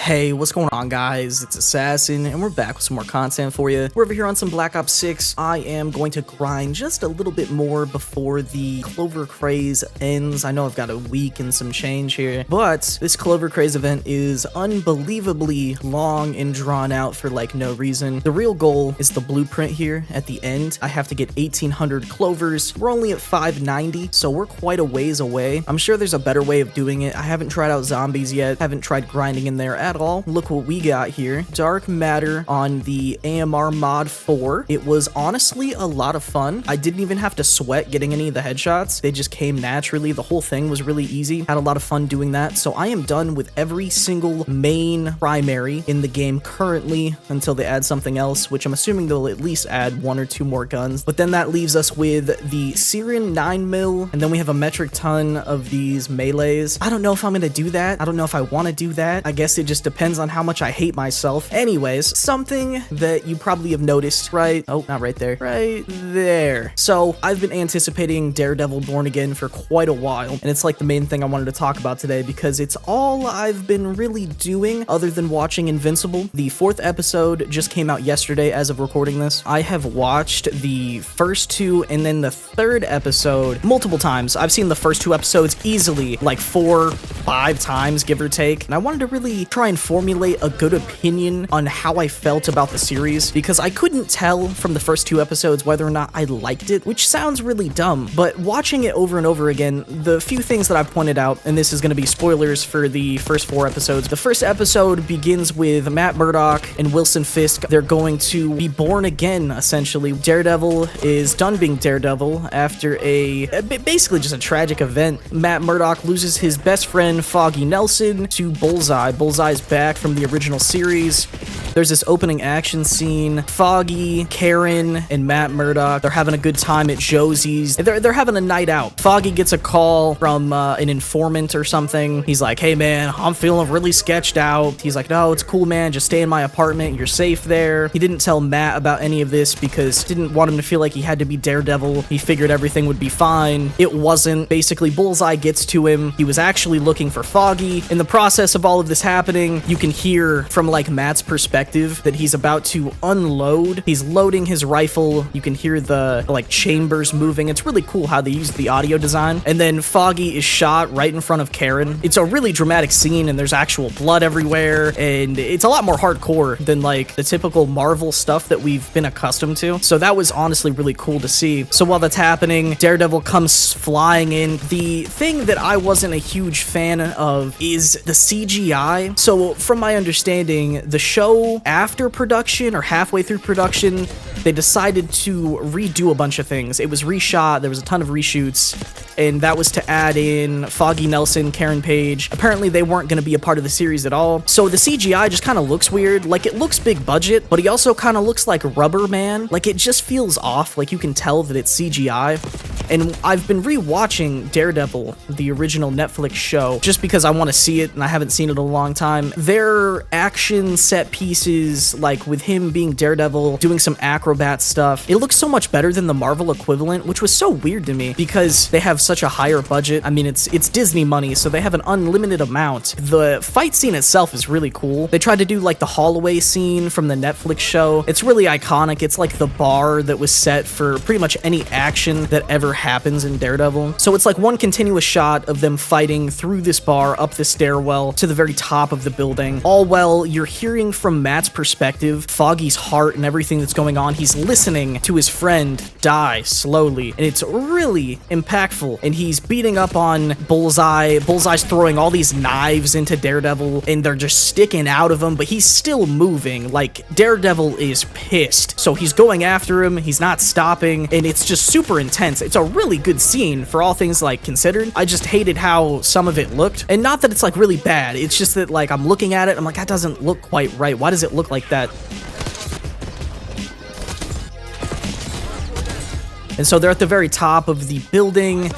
Hey, what's going on, guys? It's Assassin, and we're back with some more content for you. We're over here on some Black Ops 6. I am going to grind just a little bit more before the Clover Craze ends. I know I've got a week and some change here, but this Clover Craze event is unbelievably long and drawn out for like no reason. The real goal is the blueprint here at the end. I have to get 1,800 clovers. We're only at 590, so we're quite a ways away. I'm sure there's a better way of doing it. I haven't tried out zombies yet. Haven't tried grinding in there at all. Look what we got here. Dark Matter on the AMR mod 4. It was honestly a lot of fun. I didn't even have to sweat getting any of the headshots. They just came naturally. The whole thing was really easy. Had a lot of fun doing that. So I am done with every single main primary in the game currently until they add something else, which I'm assuming they'll at least add 1 or 2 more guns. But then that leaves us with the Syrian 9mm, and then we have a metric ton of these melees. I don't know if I'm gonna do that. I don't know if I want to do that. I guess it just depends on how much I hate myself. Anyways, something that you probably have noticed, right? Oh, not right there. Right there. So I've been anticipating Daredevil Born Again for quite a while, and it's like the main thing I wanted to talk about today because it's all I've been really doing other than watching Invincible. The 4th episode just came out yesterday as of recording this. I have watched the first 2 and then the 3rd episode multiple times. I've seen the first 2 episodes easily like 4, 5 times, give or take, and I wanted to really try and formulate a good opinion on how I felt about the series because I couldn't tell from the first 2 episodes whether or not I liked it, which sounds really dumb, but watching it over and over again, the few things that I've pointed out, and this is going to be spoilers for the first 4 episodes. The first episode begins with Matt Murdock and Wilson Fisk. They're going to be born again, essentially. Daredevil is done being Daredevil after basically just a tragic event. Matt Murdock loses his best friend, Foggy Nelson, to Bullseye. Bullseye's back from the original series. There's this opening action scene. Foggy, Karen, and Matt Murdock, they're having a good time at Josie's. They're having a night out. Foggy gets a call from an informant or something. He's like, hey man, I'm feeling really sketched out. He's like, no, it's cool, man. Just stay in my apartment. You're safe there. He didn't tell Matt about any of this because didn't want him to feel like he had to be Daredevil. He figured everything would be fine. It wasn't. Basically, Bullseye gets to him. He was actually looking for Foggy. In the process of all of this happening, you can hear from like Matt's perspective that he's about to unload. He's loading his rifle. You can hear the like chambers moving. It's really cool how they use the audio design. And then Foggy is shot right in front of Karen. It's a really dramatic scene and there's actual blood everywhere. And it's a lot more hardcore than like the typical Marvel stuff that we've been accustomed to. So that was honestly really cool to see. So while that's happening, Daredevil comes flying in. The thing that I wasn't a huge fan of is the CGI. So from my understanding, the show after production or halfway through production, they decided to redo a bunch of things. It was reshot, there was a ton of reshoots, and that was to add in Foggy Nelson, Karen Page. Apparently they weren't going to be a part of the series at all. So the CGI just kind of looks weird. Like, it looks big budget, but he also kind of looks like Rubber Man. Like, it just feels off. Like, you can tell that it's CGI. And I've been rewatching Daredevil, the original Netflix show, just because I want to see it, and I haven't seen it in a long time. Their action set pieces, like with him being Daredevil, doing some acrobat stuff, it looks so much better than the Marvel equivalent, which was so weird to me because they have such a higher budget. I mean, it's Disney money, so they have an unlimited amount. The fight scene itself is really cool. They tried to do like the hallway scene from the Netflix show. It's really iconic. It's like the bar that was set for pretty much any action that ever happens in Daredevil. So it's like one continuous shot of them fighting through this bar, up the stairwell to the very top of the building. All while you're hearing from Matt's perspective, Foggy's heart and everything that's going on. He's listening to his friend die slowly, and it's really impactful. And he's beating up on Bullseye. Bullseye's throwing all these knives into Daredevil, and they're just sticking out of him, but he's still moving. Like, Daredevil is pissed. So he's going after him, he's not stopping, and it's just super intense. It's a really good scene for all things like considered. I just hated how some of it looked, and not that it's like really bad, it's just that like I'm looking at it, I'm like, that doesn't look quite right. Why does it look like that? And so they're at the very top of the building.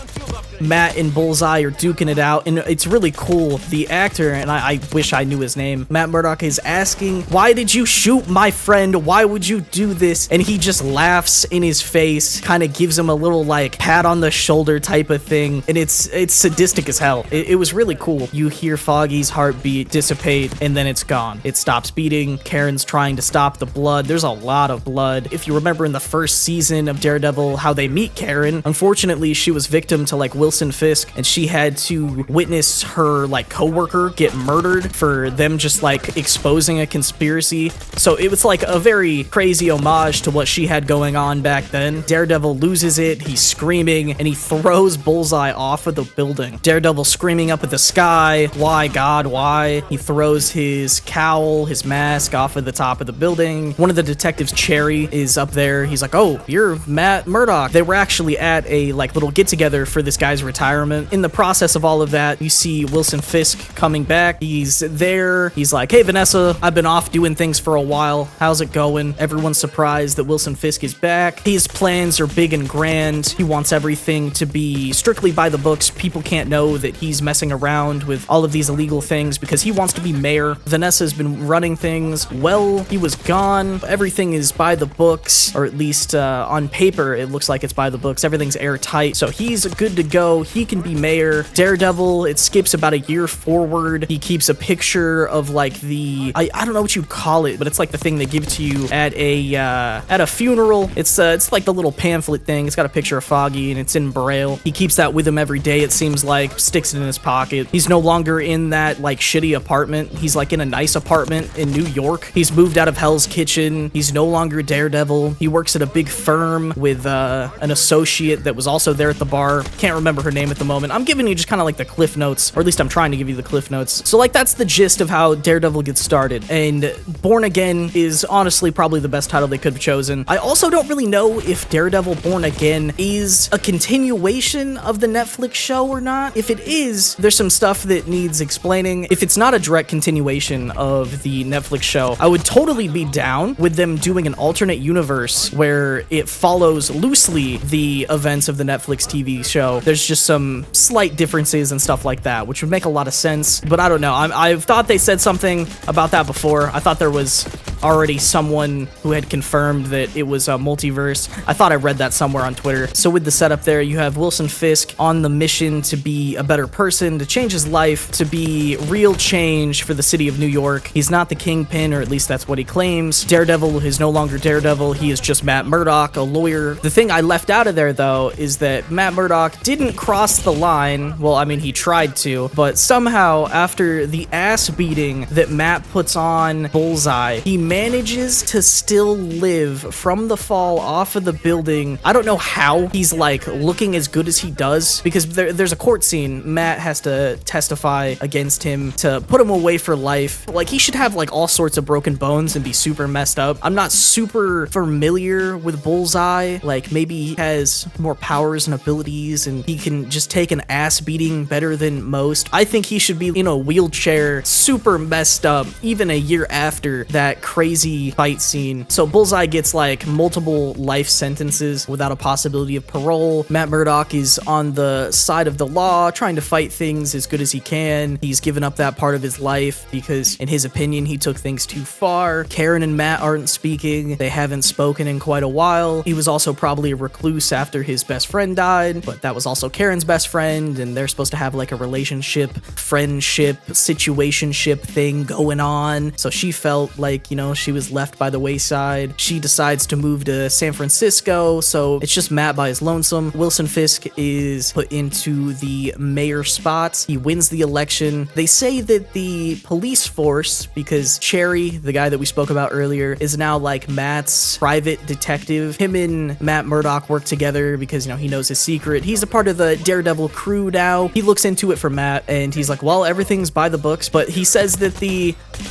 Matt and Bullseye are duking it out, and it's really cool. The actor, and I wish I knew his name, Matt Murdock, is asking, "Why did you shoot my friend? Why would you do this?" And he just laughs in his face, kind of gives him a little like pat on the shoulder type of thing, and it's sadistic as hell. It was really cool. You hear Foggy's heartbeat dissipate, and then it's gone. It stops beating. Karen's trying to stop the blood. There's a lot of blood. If you remember in the first season of Daredevil how they meet Karen, unfortunately she was victim to like Wilson Fisk, and she had to witness her like coworker get murdered for them just like exposing a conspiracy. So it was like a very crazy homage to what she had going on back then. Daredevil loses it. He's screaming, and he throws Bullseye off of the building. Daredevil screaming up at the sky, "Why, God, why?" He throws his cowl, his mask off of the top of the building. One of the detectives, Cherry, is up there. He's like, "Oh, you're Matt Murdock." They were actually at a like little get together for this guy's retirement. In the process of all of that, you see Wilson Fisk coming back. He's there. He's like, "Hey, Vanessa, I've been off doing things for a while. How's it going?" Everyone's surprised that Wilson Fisk is back. His plans are big and grand. He wants everything to be strictly by the books. People can't know that he's messing around with all of these illegal things because he wants to be mayor. Vanessa's been running things. Well, he was gone. Everything is by the books, or at least on paper, it looks like it's by the books. Everything's airtight. So he's good to go. He can be mayor. Daredevil, it skips about a year forward. He keeps a picture of like the, I don't know what you'd call it, but it's like the thing they give to you at a funeral. It's like the little pamphlet thing. It's got a picture of Foggy and it's in Braille. He keeps that with him every day, it seems like, sticks it in his pocket. He's no longer in that like shitty apartment. He's like in a nice apartment in New York. He's moved out of Hell's Kitchen. He's no longer Daredevil. He works at a big firm with an associate that was also there at the bar. Can't remember her name at the moment. I'm giving you just kind of like the cliff notes, or at least I'm trying to give you the cliff notes. So like that's the gist of how Daredevil gets started. And Born Again is honestly probably the best title they could have chosen. I also don't really know if Daredevil Born Again is a continuation of the Netflix show or not. If it is, there's some stuff that needs explaining. If it's not a direct continuation of the Netflix show, I would totally be down with them doing an alternate universe where it follows loosely the events of the Netflix TV show. There's just some slight differences and stuff like that, which would make a lot of sense. But I don't know. I've thought they said something about that before. I thought there was already someone who had confirmed that it was a multiverse. I thought I read that somewhere on Twitter. So with the setup there, you have Wilson Fisk on the mission to be a better person, to change his life, to be real change for the city of New York. He's not the Kingpin, or at least that's what he claims. Daredevil is no longer Daredevil. He is just Matt Murdock, a lawyer. The thing I left out of there, though, is that Matt Murdock didn't cross the line. Well, I mean, he tried to, but somehow after the ass beating that Matt puts on Bullseye, he manages to still live from the fall off of the building. I don't know how he's like looking as good as he does, because there's a court scene. Matt has to testify against him to put him away for life. Like, he should have like all sorts of broken bones and be super messed up. I'm not super familiar with Bullseye. Like, maybe he has more powers and abilities and he can just take an ass beating better than most. I think he should be in a wheelchair, super messed up, even a year after that crazy fight scene. So Bullseye gets like multiple life sentences without a possibility of parole. Matt Murdock is on the side of the law, trying to fight things as good as he can. He's given up that part of his life because, in his opinion, he took things too far. Karen and Matt aren't speaking. They haven't spoken in quite a while. He was also probably a recluse after his best friend died, but that was also Karen's best friend, and they're supposed to have like a relationship, friendship, situationship thing going on. So she felt like, you know, she was left by the wayside. She decides to move to San Francisco, so it's just Matt by his lonesome. Wilson Fisk is put into the mayor spot. He wins the election. They say that the police force, because Cherry, the guy that we spoke about earlier, is now like Matt's private detective. Him and Matt Murdock work together because, you know, he knows his secret. He's a part of the Daredevil crew now. He looks into it for Matt and he's like, well, everything's by the books, but he says that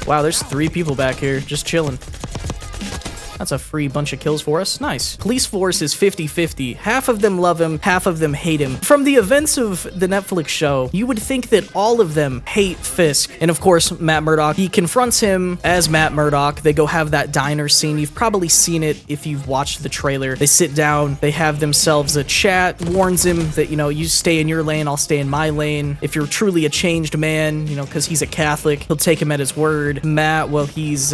wow, there's 3 people back here just chilling. That's a free bunch of kills for us. Nice. Police force is 50-50. Half of them love him, half of them hate him. From the events of the Netflix show, you would think that all of them hate Fisk. And of course, Matt Murdock, he confronts him as Matt Murdock. They go have that diner scene. You've probably seen it if you've watched the trailer. They sit down, they have themselves a chat, warns him that, you know, you stay in your lane, I'll stay in my lane. If you're truly a changed man, you know, because he's a Catholic, he'll take him at his word. Matt, well, he's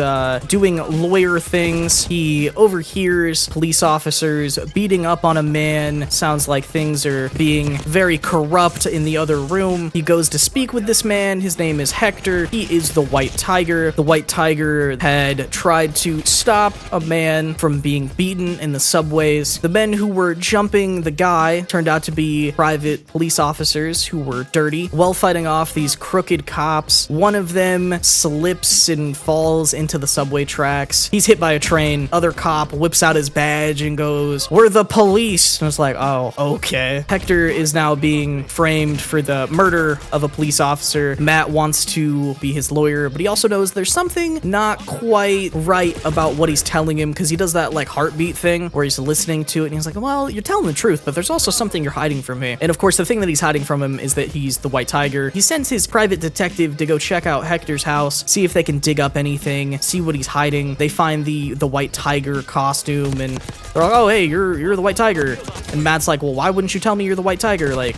doing lawyer things. He overhears police officers beating up on a man. Sounds like things are being very corrupt in the other room. He goes to speak with this man. His name is Hector. He is the White Tiger. The White Tiger had tried to stop a man from being beaten in the subways. The men who were jumping the guy turned out to be private police officers who were dirty. While fighting off these crooked cops, one of them slips and falls into the subway tracks. He's hit by a train. Other cop whips out his badge and goes, "We're the police." And it's like, oh, okay. Hector is now being framed for the murder of a police officer. Matt wants to be his lawyer, but he also knows there's something not quite right about what he's telling him, because he does that like heartbeat thing where he's listening to it and he's like, well, you're telling the truth, but there's also something you're hiding from me. And of course, the thing that he's hiding from him is that he's the White Tiger. He sends his private detective to go check out Hector's house, see if they can dig up anything, see what he's hiding. They find the White Tiger costume and they're like, oh, hey, you're the White Tiger. And Matt's like, well, why wouldn't you tell me you're the White Tiger? Like,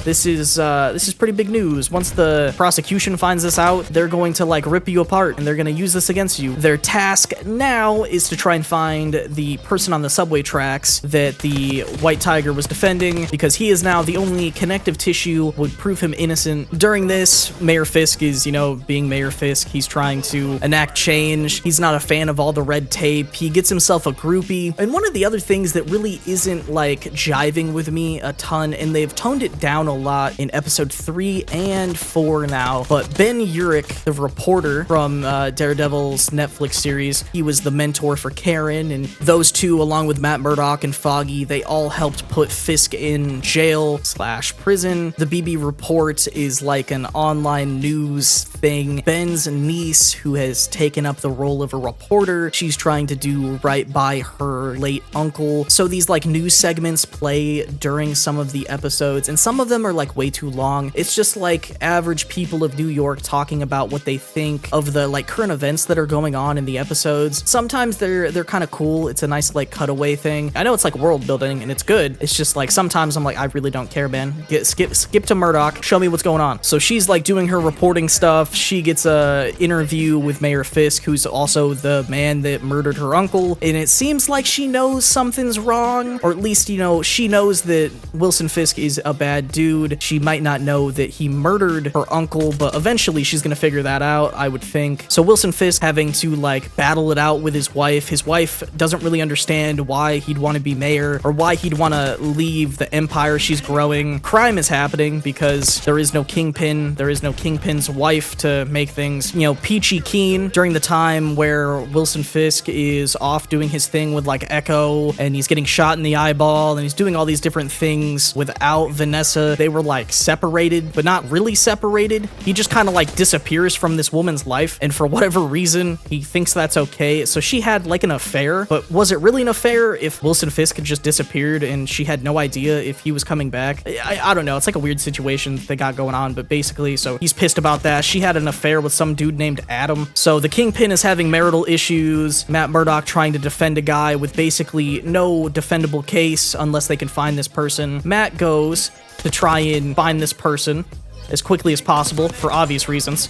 this is pretty big news. Once the prosecution finds this out, they're going to like rip you apart and they're going to use this against you. Their task now is to try and find the person on the subway tracks that the White Tiger was defending, because he is now the only connective tissue would prove him innocent. During this, Mayor Fisk is, you know, being Mayor Fisk. He's trying to enact change. He's not a fan of all the red tape. He gets himself a groupie. And one of the other things that really isn't like jiving with me a ton, and they've toned it down a lot in episode 3 and 4 now, but Ben Urich, the reporter from Daredevil's Netflix series, he was the mentor for Karen, and those two, along with Matt Murdock and Foggy, they all helped put Fisk in jail/prison. The BB Report is like an online news thing. Ben's niece, who has taken up the role of a reporter, she's trying to do right by her late uncle. So these like news segments play during some of the episodes, and some of them are like way too long. It's just like average people of New York talking about what they think of the like current events that are going on in the episodes. Sometimes they're kind of cool. It's a nice like cutaway thing. I know it's like world building and it's good. It's just like sometimes I'm like, I really don't care, man. Skip to Murdoch. Show me what's going on. So she's like doing her reporting stuff. She gets a interview with Mayor Fisk, who's also the man that murdered her uncle. And it seems like she knows something's wrong, or at least, you know, she knows that Wilson Fisk is a bad dude. She might not know that he murdered her uncle, but eventually she's gonna figure that out, I would think. So Wilson Fisk having to like battle it out with his wife. His wife doesn't really understand why he'd want to be mayor or why he'd want to leave the empire she's growing. Crime is happening because there is no kingpin. There is no kingpin's wife to make things, you know, peachy keen during the time where Wilson Fisk is off doing his thing with like Echo, and he's getting shot in the eyeball, and he's doing all these different things without Vanessa. They were like separated, but not really separated. He just kind of like disappears from this woman's life, and for whatever reason, he thinks that's okay. So she had like an affair, but was it really an affair if Wilson Fisk had just disappeared and she had no idea if he was coming back? I don't know. It's like a weird situation they got going on, but basically, so he's pissed about that. She had an affair with some dude named Adam. So the Kingpin is having marital issues. Matt Murdock trying to defend a guy with basically no defendable case unless they can find this person. Matt goes to try and find this person as quickly as possible for obvious reasons.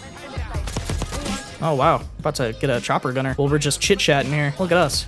Oh wow, about to get a chopper gunner. Well, we're just chit-chatting here. Look at us.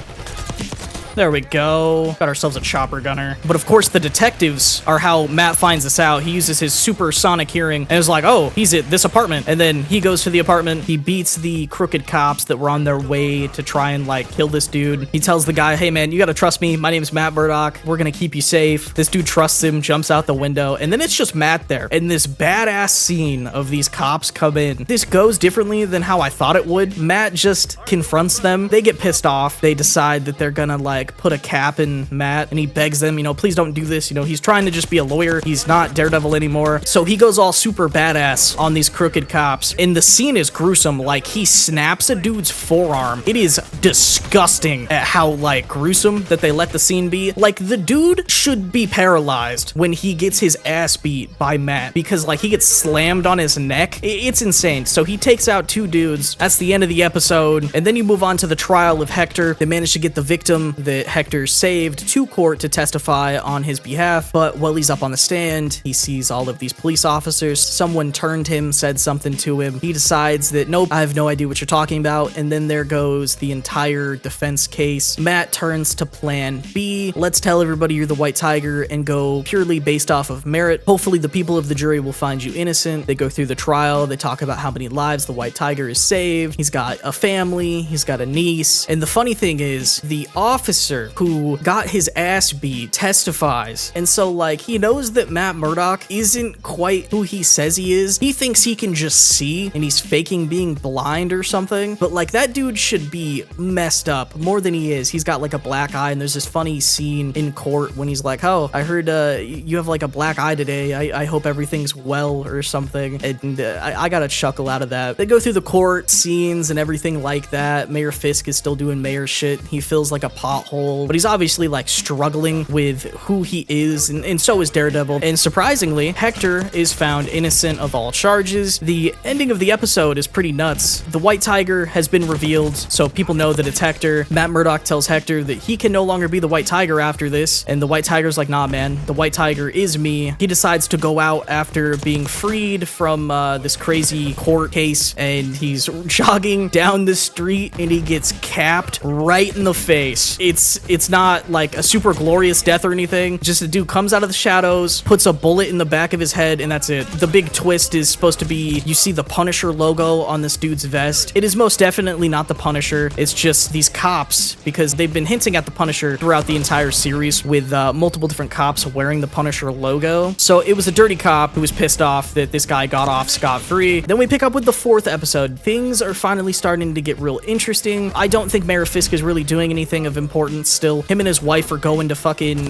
There we go. Got ourselves a chopper gunner. But of course, the detectives are how Matt finds this out. He uses his supersonic hearing and is like, oh, he's at this apartment. And then he goes to the apartment. He beats the crooked cops that were on their way to try and like kill this dude. He tells the guy, hey man, you gotta trust me. My name's Matt Murdock. We're gonna keep you safe. This dude trusts him, jumps out the window. And then it's just Matt there. And this badass scene of these cops come in. This goes differently than how I thought it would. Matt just confronts them. They get pissed off. They decide that they're gonna like like put a cap in Matt, and he begs them, please don't do this. He's trying to just be a lawyer. He's not Daredevil anymore. So he goes all super badass on these crooked cops, and the scene is gruesome. Like, he snaps a dude's forearm. It is disgusting at how like gruesome that they let the scene be. Like, the dude should be paralyzed when he gets his ass beat by Matt, because like he gets slammed on his neck. It's insane. So he takes out two dudes. That's the end of the episode, and then you move on to the trial of Hector. They manage to get the victim that Hector saved to court to testify on his behalf, but while he's up on the stand, he sees all of these police officers. Someone turned him, said something to him. He decides that, nope, I have no idea what you're talking about, and then there goes the entire defense case. Matt turns to plan B. Let's tell everybody you're the White Tiger and go purely based off of merit. Hopefully the people of the jury will find you innocent. They go through the trial. They talk about how many lives the White Tiger has saved. He's got a family. He's got a niece. And the funny thing is, the officer who got his ass beat testifies. And so, like, he knows that Matt Murdock isn't quite who he says he is. He thinks he can just see, and he's faking being blind or something. But, like, that dude should be messed up more than he is. He's got, like, a black eye, and there's this funny scene in court when he's like, oh, I heard you have, like, a black eye today. I hope everything's well or something. And I got a chuckle out of that. They go through the court scenes and everything like that. Mayor Fisk is still doing mayor shit. He feels like a pothole, but he's obviously like struggling with who he is, and so is Daredevil. And surprisingly, Hector is found innocent of all charges. The ending of the episode is pretty nuts. The White Tiger has been revealed, so people know that it's Hector. Matt Murdock tells Hector that he can no longer be the White Tiger after this, and the White Tiger's like, nah, man, the White Tiger is me. He decides to go out after being freed from this crazy court case, and he's jogging down the street, and he gets capped right in the face. It's not like a super glorious death or anything. Just a dude comes out of the shadows, puts a bullet in the back of his head, and that's it. The big twist is supposed to be, you see the Punisher logo on this dude's vest. It is most definitely not the Punisher. It's just these cops, because they've been hinting at the Punisher throughout the entire series with multiple different cops wearing the Punisher logo. So it was a dirty cop who was pissed off that this guy got off scot-free. Then we pick up with the fourth episode. Things are finally starting to get real interesting. I don't think Mayor Fisk is really doing anything of importance still. Him and his wife are going to fucking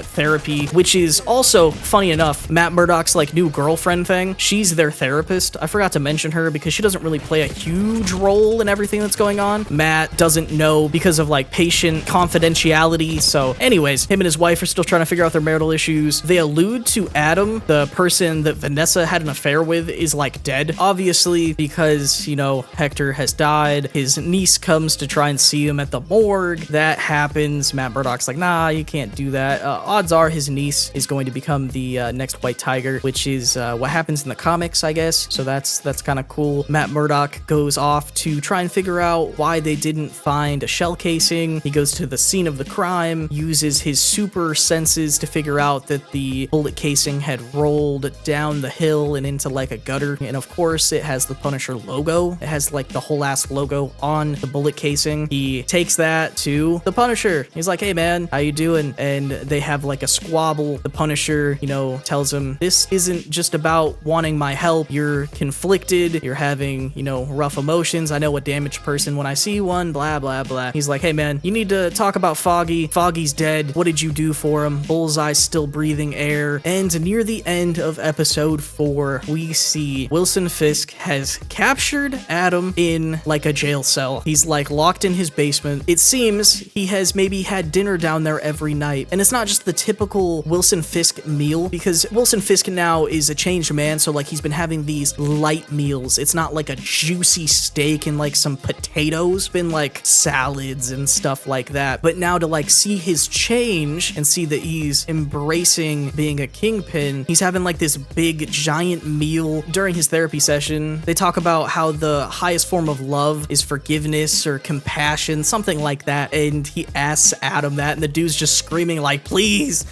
therapy, which is also, funny enough, Matt Murdock's like new girlfriend thing. She's their therapist. I forgot to mention her because she doesn't really play a huge role in everything that's going on. Matt doesn't know because of like patient confidentiality. So anyways, him and his wife are still trying to figure out their marital issues. They allude to Adam, the person that Vanessa had an affair with, is like dead, obviously, because, Hector has died. His niece comes to try and see him at the morgue. That happens. Matt Murdock's like, nah, you can't do that. Odds are his niece is going to become the next White Tiger, which is what happens in the comics, I guess. So that's kind of cool. Matt Murdock goes off to try and figure out why they didn't find a shell casing. He goes to the scene of the crime, uses his super senses to figure out that the bullet casing had rolled down the hill and into like a gutter. And of course, it has the Punisher logo. It has like the whole ass logo on the bullet casing. He takes that to the Punisher. He's like, hey man, how you doing? And they have like a squabble. The Punisher, tells him, this isn't just about wanting my help. You're conflicted. You're having, rough emotions. I know a damaged person when I see one, blah, blah, blah. He's like, hey man, you need to talk about Foggy. Foggy's dead. What did you do for him? Bullseye's still breathing air. And near the end of episode 4, we see Wilson Fisk has captured Adam in like a jail cell. He's like locked in his basement. It seems he has maybe had dinner down there every night. And it's not just the typical Wilson Fisk meal, because Wilson Fisk now is a changed man. So like he's been having these light meals. It's not like a juicy steak and like some potatoes. It's been like salads and stuff like that. But now to like see his change and see that he's embracing being a kingpin, he's having like this big giant meal during his therapy session. They talk about how the highest form of love is forgiveness or compassion, something like that. And he asks Adam that, and the dude's just screaming like, please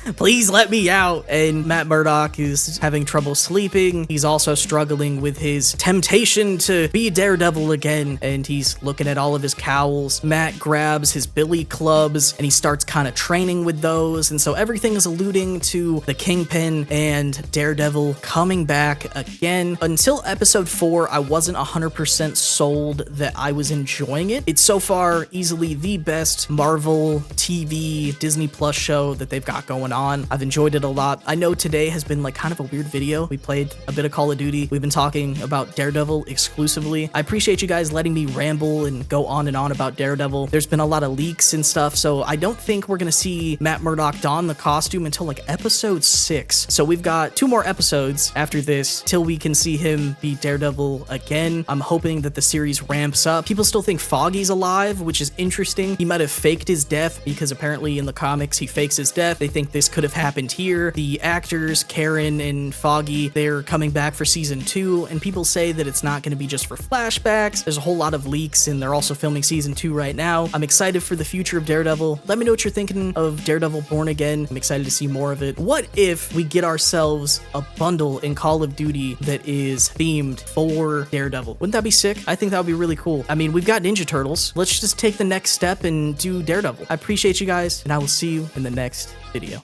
let me out. And Matt Murdock is having trouble sleeping. He's also struggling with his temptation to be Daredevil again, and he's looking at all of his cowls. Matt grabs his billy clubs and he starts kind of training with those, and so everything is alluding to the Kingpin and Daredevil coming back again. Until episode 4, I wasn't 100% sold that I was enjoying it. It's so far easily the best Marvel Marvel TV Disney Plus show that they've got going on. I've enjoyed it a lot. I know today has been like kind of a weird video. We played a bit of Call of Duty. We've been talking about Daredevil exclusively. I appreciate you guys letting me ramble and go on and on about Daredevil. There's been a lot of leaks and stuff, so I don't think we're gonna see Matt Murdock don the costume until like episode 6. So we've got 2 more episodes after this till we can see him be Daredevil again. I'm hoping that the series ramps up. People still think Foggy's alive, which is interesting. He might have faked his death because apparently in the comics he fakes his death. They think this could have happened here. The actors, Karen and Foggy, they're coming back for season 2, and people say that it's not going to be just for flashbacks. There's a whole lot of leaks, and they're also filming season 2 right now. I'm excited for the future of Daredevil. Let me know what you're thinking of Daredevil Born Again. I'm excited to see more of it. What if we get ourselves a bundle in Call of Duty that is themed for Daredevil? Wouldn't that be sick? I think that would be really cool. I mean, we've got Ninja Turtles. Let's just take the next step and do Daredevil. I appreciate you guys, and I will see you in the next video.